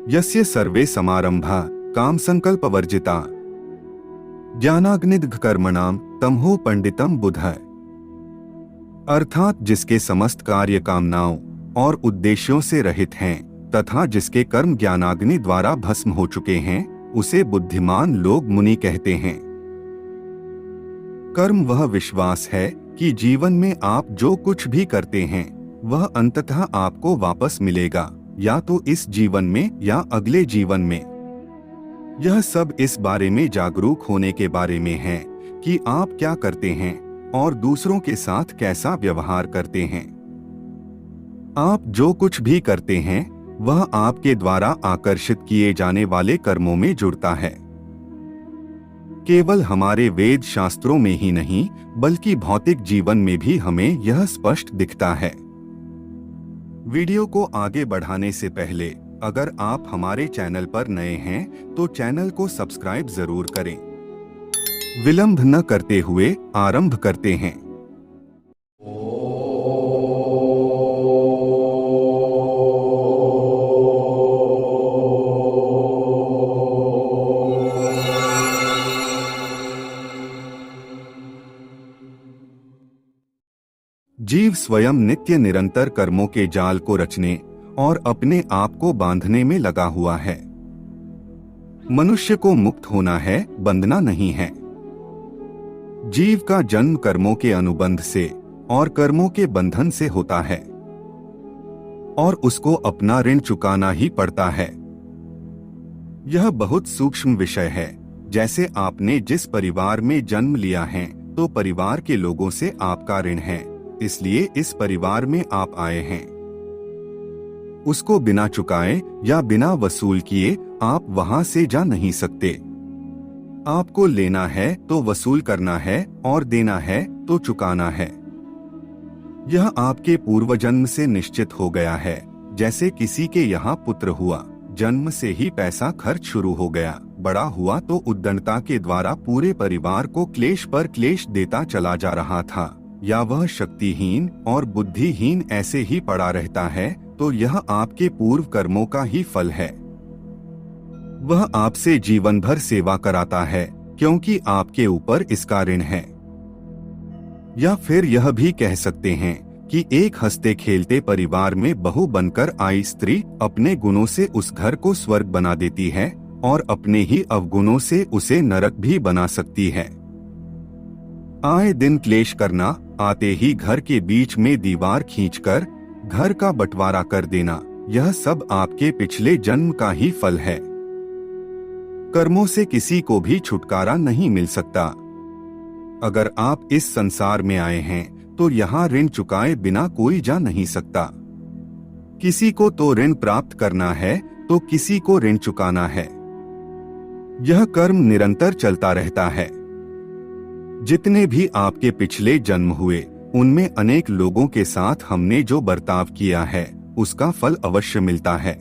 यस्य सर्वे समारंभा काम संकल्प वर्जिता ज्ञानाग्निदग्ध कर्मणाम तमहो पंडितम बुधः। अर्थात जिसके समस्त कार्य कामनाओं और उद्देश्यों से रहित हैं तथा जिसके कर्म ज्ञानाग्नि द्वारा भस्म हो चुके हैं उसे बुद्धिमान लोग मुनि कहते हैं। कर्म वह विश्वास है कि जीवन में आप जो कुछ भी करते हैं वह अंततः आपको वापस मिलेगा, या तो इस जीवन में या अगले जीवन में। यह सब इस बारे में जागरूक होने के बारे में है कि आप क्या करते हैं और दूसरों के साथ कैसा व्यवहार करते हैं। आप जो कुछ भी करते हैं वह आपके द्वारा आकर्षित किए जाने वाले कर्मों में जुड़ता है। केवल हमारे वेद शास्त्रों में ही नहीं बल्कि भौतिक जीवन में भी हमें यह स्पष्ट दिखता है। वीडियो को आगे बढ़ाने से पहले अगर आप हमारे चैनल पर नए हैं तो चैनल को सब्सक्राइब जरूर करें। विलंब न करते हुए आरंभ करते हैं। जीव स्वयं नित्य निरंतर कर्मों के जाल को रचने और अपने आप को बांधने में लगा हुआ है। मनुष्य को मुक्त होना है, बंधना नहीं है। जीव का जन्म कर्मों के अनुबंध से और कर्मों के बंधन से होता है और उसको अपना ऋण चुकाना ही पड़ता है। यह बहुत सूक्ष्म विषय है। जैसे आपने जिस परिवार में जन्म लिया है तो परिवार के लोगों से आपका ऋण है, इसलिए इस परिवार में आप आए हैं। उसको बिना चुकाए या बिना वसूल किए आप वहां से जा नहीं सकते। आपको लेना है तो वसूल करना है और देना है तो चुकाना है। यह आपके पूर्व जन्म से निश्चित हो गया है। जैसे किसी के यहाँ पुत्र हुआ, जन्म से ही पैसा खर्च शुरू हो गया, बड़ा हुआ तो उद्दंडता के द्वारा पूरे परिवार को क्लेश पर क्लेश देता चला जा रहा था, या वह शक्तिहीन और बुद्धिहीन ऐसे ही पड़ा रहता है, तो यह आपके पूर्व कर्मों का ही फल है। वह आपसे जीवन भर सेवा कराता है क्योंकि आपके ऊपर इसका ऋण है। या फिर यह भी कह सकते हैं कि एक हंसते खेलते परिवार में बहू बनकर आई स्त्री अपने गुणों से उस घर को स्वर्ग बना देती है और अपने ही अवगुणों से उसे नरक भी बना सकती है। आए दिन क्लेश करना, आते ही घर के बीच में दीवार खींचकर घर का बंटवारा कर देना, यह सब आपके पिछले जन्म का ही फल है। कर्मों से किसी को भी छुटकारा नहीं मिल सकता। अगर आप इस संसार में आए हैं तो यहाँ ऋण चुकाए बिना कोई जा नहीं सकता। किसी को तो ऋण प्राप्त करना है तो किसी को ऋण चुकाना है। यह कर्म निरंतर चलता रहता है। जितने भी आपके पिछले जन्म हुए उनमें अनेक लोगों के साथ हमने जो बर्ताव किया है उसका फल अवश्य मिलता है।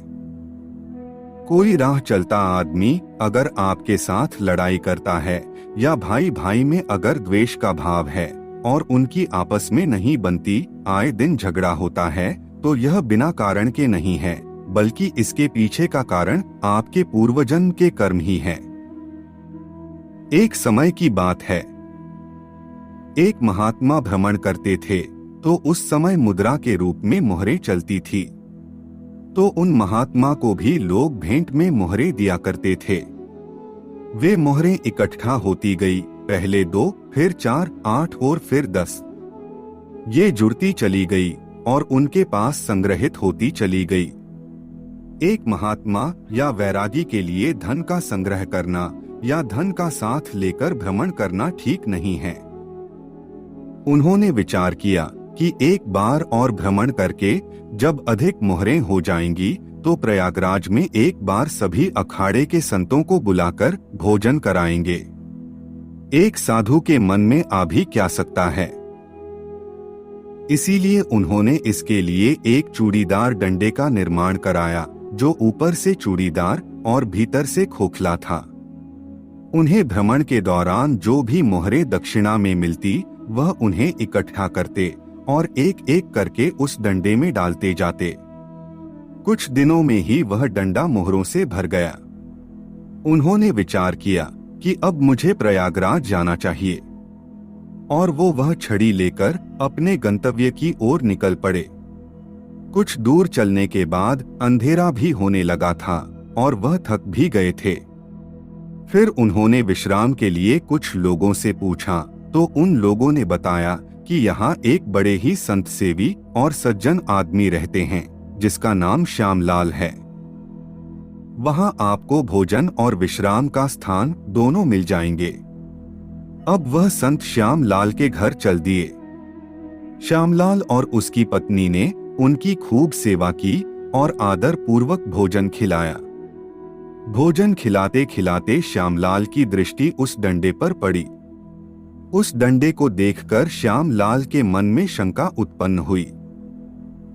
कोई राह चलता आदमी अगर आपके साथ लड़ाई करता है या भाई भाई में अगर द्वेष का भाव है और उनकी आपस में नहीं बनती, आए दिन झगड़ा होता है, तो यह बिना कारण के नहीं है बल्कि इसके पीछे का कारण आपके पूर्वजन्म के कर्म ही है। एक समय की बात है, एक महात्मा भ्रमण करते थे तो उस समय मुद्रा के रूप में मोहरें चलती थी, तो उन महात्मा को भी लोग भेंट में मोहरें दिया करते थे। वे मोहरें इकट्ठा होती गई, पहले 2, फिर 4, 8 और फिर 10। ये जुड़ती चली गई और उनके पास संग्रहित होती चली गई। एक महात्मा या वैरागी के लिए धन का संग्रह करना या धन का साथ लेकर भ्रमण करना ठीक नहीं है। उन्होंने विचार किया कि एक बार और भ्रमण करके जब अधिक मोहरें हो जाएंगी तो प्रयागराज में एक बार सभी अखाड़े के संतों को बुलाकर भोजन कराएंगे। एक साधु के मन में आ भी क्या सकता है। इसीलिए उन्होंने इसके लिए एक चूड़ीदार डंडे का निर्माण कराया जो ऊपर से चूड़ीदार और भीतर से खोखला था। उन्हें भ्रमण के दौरान जो भी मोहरें दक्षिणा में मिलती वह उन्हें इकट्ठा करते और एक एक करके उस डंडे में डालते जाते। कुछ दिनों में ही वह डंडा मोहरों से भर गया। उन्होंने विचार किया कि अब मुझे प्रयागराज जाना चाहिए, और वह छड़ी लेकर अपने गंतव्य की ओर निकल पड़े। कुछ दूर चलने के बाद अंधेरा भी होने लगा था और वह थक भी गए थे। फिर उन्होंने विश्राम के लिए कुछ लोगों से पूछा तो उन लोगों ने बताया कि यहाँ एक बड़े ही संत सेवी और सज्जन आदमी रहते हैं जिसका नाम श्यामलाल है। वहां आपको भोजन और विश्राम का स्थान दोनों मिल जाएंगे। अब वह संत श्यामलाल के घर चल दिए। श्यामलाल और उसकी पत्नी ने उनकी खूब सेवा की और आदर पूर्वक भोजन खिलाया। भोजन खिलाते खिलाते श्यामलाल की दृष्टि उस डंडे पर पड़ी। उस डंडे को देखकर श्यामलाल के मन में शंका उत्पन्न हुई।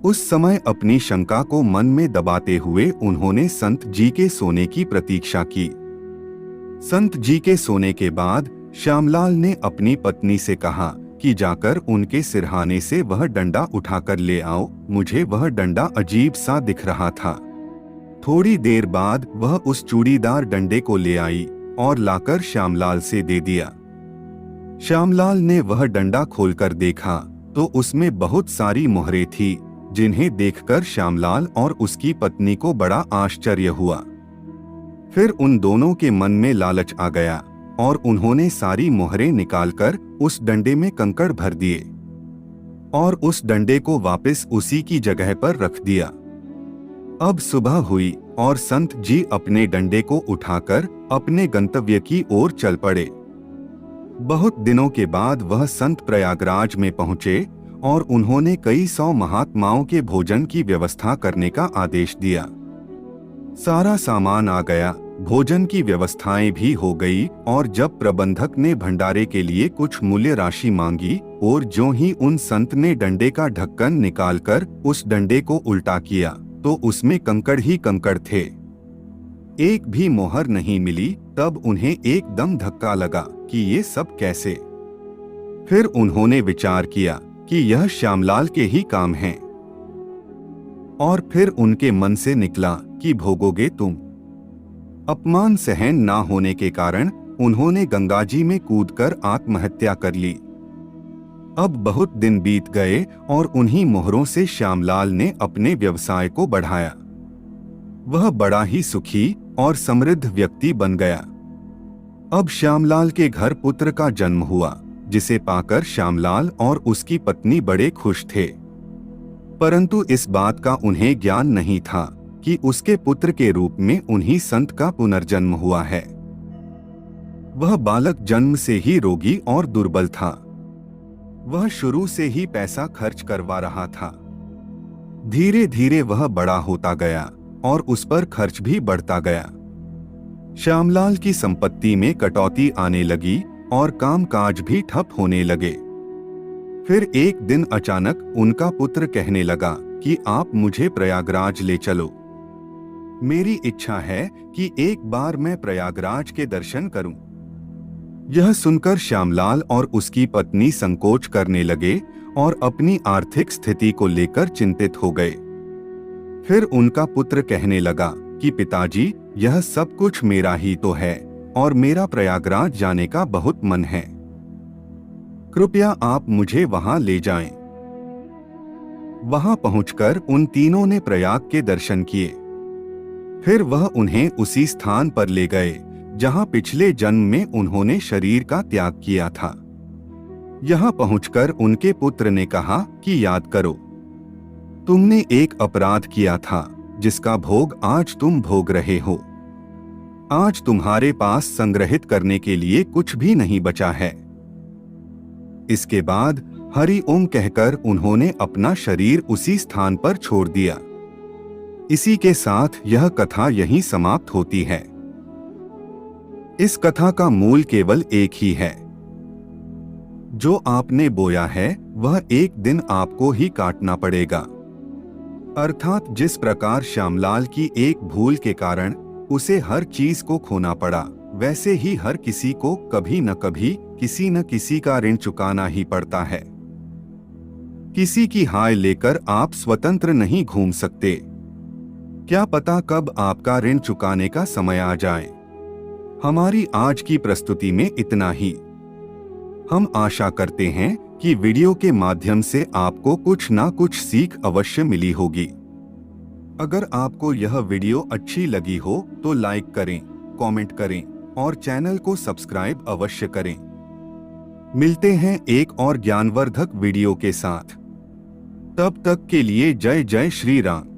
उस समय अपनी शंका को मन में दबाते हुए उन्होंने संत जी के सोने की प्रतीक्षा की। संत जी के सोने के बाद श्यामलाल ने अपनी पत्नी से कहा कि जाकर उनके सिरहाने से वह डंडा उठाकर ले आओ, मुझे वह डंडा अजीब सा दिख रहा था। थोड़ी देर बाद वह उस चूड़ीदार डंडे को ले आई और लाकर श्यामलाल से दे दिया। श्यामलाल ने वह डंडा खोलकर देखा तो उसमें बहुत सारी मोहरें थी, जिन्हें देखकर श्यामलाल और उसकी पत्नी को बड़ा आश्चर्य हुआ। फिर उन दोनों के मन में लालच आ गया और उन्होंने सारी मोहरें निकालकर उस डंडे में कंकड़ भर दिए और उस डंडे को वापस उसी की जगह पर रख दिया। अब सुबह हुई और संत जी अपने डंडे को उठाकर अपने गंतव्य की ओर चल पड़े। बहुत दिनों के बाद वह संत प्रयागराज में पहुंचे और उन्होंने कई 100 महात्माओं के भोजन की व्यवस्था करने का आदेश दिया। सारा सामान आ गया, भोजन की व्यवस्थाएं भी हो गई और जब प्रबंधक ने भंडारे के लिए कुछ मूल्य राशि मांगी और जो ही उन संत ने डंडे का ढक्कन निकालकर उस डंडे को उल्टा किया तो उसमें कंकड़ ही कंकड़ थे, एक भी मोहर नहीं मिली। तब उन्हें एकदम धक्का लगा कि ये सब कैसे। फिर उन्होंने विचार किया कि यह श्यामलाल के ही काम हैं। और फिर उनके मन से निकला कि भोगोगे तुम। अपमान सहन ना होने के कारण उन्होंने गंगाजी में कूदकर आत्महत्या कर ली। अब बहुत दिन बीत गए और उन्हीं मोहरों से श्यामलाल ने अपने व्यवसाय को बढ़ाया। वह बड़ा ही सुखी और समृद्ध व्यक्ति बन गया। अब श्यामलाल के घर पुत्र का जन्म हुआ, जिसे पाकर श्यामलाल और उसकी पत्नी बड़े खुश थे। परंतु इस बात का उन्हें ज्ञान नहीं था कि उसके पुत्र के रूप में उन्हीं संत का पुनर्जन्म हुआ है। वह बालक जन्म से ही रोगी और दुर्बल था। वह शुरू से ही पैसा खर्च करवा रहा था। धीरे धीरे वह बड़ा होता गया और उस पर खर्च भी बढ़ता गया। श्यामलाल की संपत्ति में कटौती आने लगी और कामकाज भी ठप होने लगे। फिर एक दिन अचानक उनका पुत्र कहने लगा कि आप मुझे प्रयागराज ले चलो। मेरी इच्छा है कि एक बार मैं प्रयागराज के दर्शन करूं। यह सुनकर श्यामलाल और उसकी पत्नी संकोच करने लगे और अपनी आर्थिक स्थिति को लेकर चिंतित हो गए। फिर उनका पुत्र कहने लगा कि पिताजी, यह सब कुछ मेरा ही तो है और मेरा प्रयागराज जाने का बहुत मन है। कृपया आप मुझे वहां ले जाएं। वहां पहुंचकर उन तीनों ने प्रयाग के दर्शन किए। फिर वह उन्हें उसी स्थान पर ले गए जहां पिछले जन्म में उन्होंने शरीर का त्याग किया था। यहां पहुंचकर उनके पुत्र ने कहा कि याद करो, तुमने एक अपराध किया था जिसका भोग आज तुम भोग रहे हो। आज तुम्हारे पास संग्रहित करने के लिए कुछ भी नहीं बचा है। इसके बाद हरि ओम कहकर उन्होंने अपना शरीर उसी स्थान पर छोड़ दिया। इसी के साथ यह कथा यहीं समाप्त होती है। इस कथा का मूल केवल एक ही है। जो आपने बोया है वह एक दिन आपको ही काटना पड़ेगा। अर्थात जिस प्रकार श्यामलाल की एक भूल के कारण उसे हर चीज को खोना पड़ा, वैसे ही हर किसी को कभी न कभी किसी न किसी का ऋण चुकाना ही पड़ता है। किसी की हाय लेकर आप स्वतंत्र नहीं घूम सकते। क्या पता कब आपका ऋण चुकाने का समय आ जाए। हमारी आज की प्रस्तुति में इतना ही। हम आशा करते हैं कि वीडियो के माध्यम से आपको कुछ ना कुछ सीख अवश्य मिली होगी। अगर आपको यह वीडियो अच्छी लगी हो तो लाइक करें, कमेंट करें और चैनल को सब्सक्राइब अवश्य करें। मिलते हैं एक और ज्ञानवर्धक वीडियो के साथ। तब तक के लिए जय जय श्री राम।